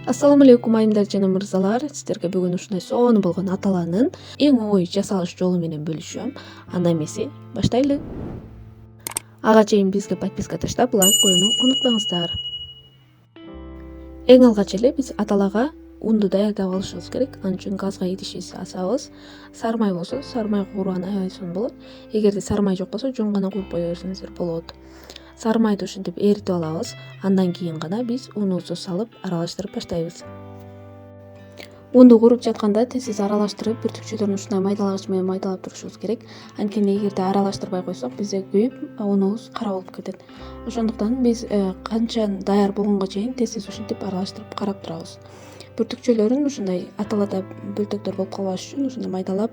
Ассаламу алейкум айымдар жана мырзалар. Сиздерге бүгүн ушундай сонун болгон аталанын эң оңой жасалыш жолу менен бөлүшөм. Анда эмесе баштайлы. Ага чейин бизге подписка таштап, лайк коюуну унутпаңыздар. Эң алгач эле биз аталага унду даярдап алышыбыз керек. Ал үчүн газга идишибизди асабыз. Сары май болсо, сары май куурган аябай сонун болот. Эгерде сары май жок болсо, жөн гана кууруп кое берсеңиздер болот. Сары майды ушинтип эритип алабыз. Андан кийин гана биз унубузду салып аралаштырып баштайбыз. Унду кууруп жатканда тез аралаштырып, бүртүкчөлөрүн ушундай майдалагыч менен майдалап турушубуз керек. Анткени эгерде аралаштырбай койсок, бизде күйүп, унубуз кара болуп кетет. Ошондуктан биз канча даяр болгонго чейин тез ушинтип аралаштырып карап турабыз. Бүртүкчөлөрүн ушундай аталада бөлтөктөр болуп калбаш үчүн ушундай майдалап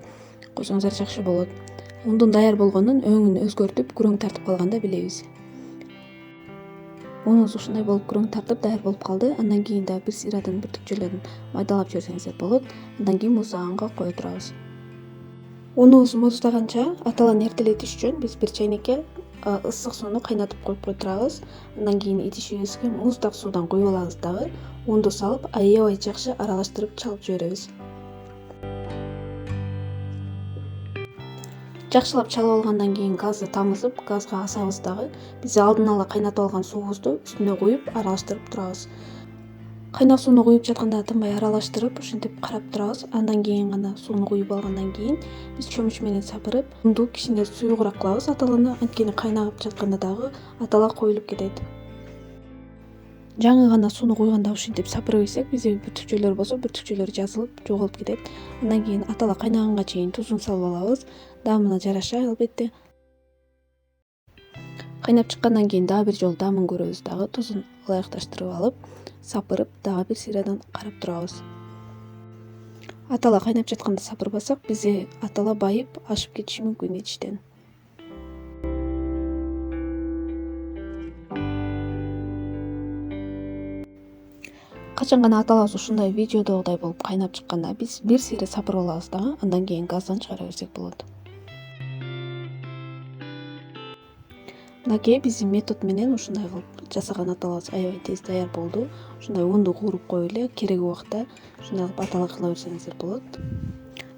койсоңуздар жакшы болот. Ундун даяр болгонун өңүн өзгөртүп, күрөң тартып калганда билебиз. Унубуз ушундай болуп күрөң тартып даяр болуп калды. Андан кийин дагы бир сыйрадан бүртүкчөлөрүн майдалап жиберсеңиздер болот. Андан кийин муздаганга кое турабыз. Унубуз муздаганча аталаны эртелетиш үчүн биз бир чайнекке ысык сууну кайнатып коюп кое турабыз. Андан кийин идишибизге муздак суудан куюп алабыз дагы. Унду салып, аябай жакшы аралаштырып чалып жиберебиз. Жакшылап чалып алгандан кийин газды тамызып, газга асабыз дагы. Биз алдын ала кайнатып алган суубузду үстүнө куюп аралаштырып турабыз. Кайнак сууну куюп жатканда тынбай аралаштырып, ушинтип карап турабыз. Андан кийин гана сууну куюп алгандан кийин биз чөмүч менен сапырып, унду кичине суюгураак кылабыз аталаны, анткени кайнап жатканда дагы атала коюлуп кетет. Жаңы гана сууну куйганда ушинтип сапырып ийсек, бизде бүртүкчөлөр болсо, бүртүкчөлөр жазылып, жоголуп кетет. Андан кийин атала кайнаганга чейин тузун салып алабыз. Даамына жараша албетте. Кайнап чыккандан кийин дагы бир жолу даамын көрөбүз дагы, тузун ылайыкташтырып алып, сапырып, дагы бир сыйрадан карап турабыз. Атала кайнап жатканда сапырбасак, бизде атала байып, ашып кетиши мүмкүн идиштен. Качан гана аталабыз ушундай видеодогудай болуп кайнап чыкканда биз бир сыйра сапырып алабыз дагы, андан кийин газдан чыгара берсек болот. Мынакей биздин метод менен ушундай кылып жасаган аталабыз аябай тез даяр болду. Ушундай унду кууруп коюп эле кереги убакта ушундай кылып атала кыла берсеңиздер болот.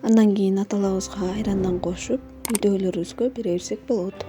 Андан кийин аталабызга айрандан кошуп, үйдөгүлөрүбүзгө бере берсек болот.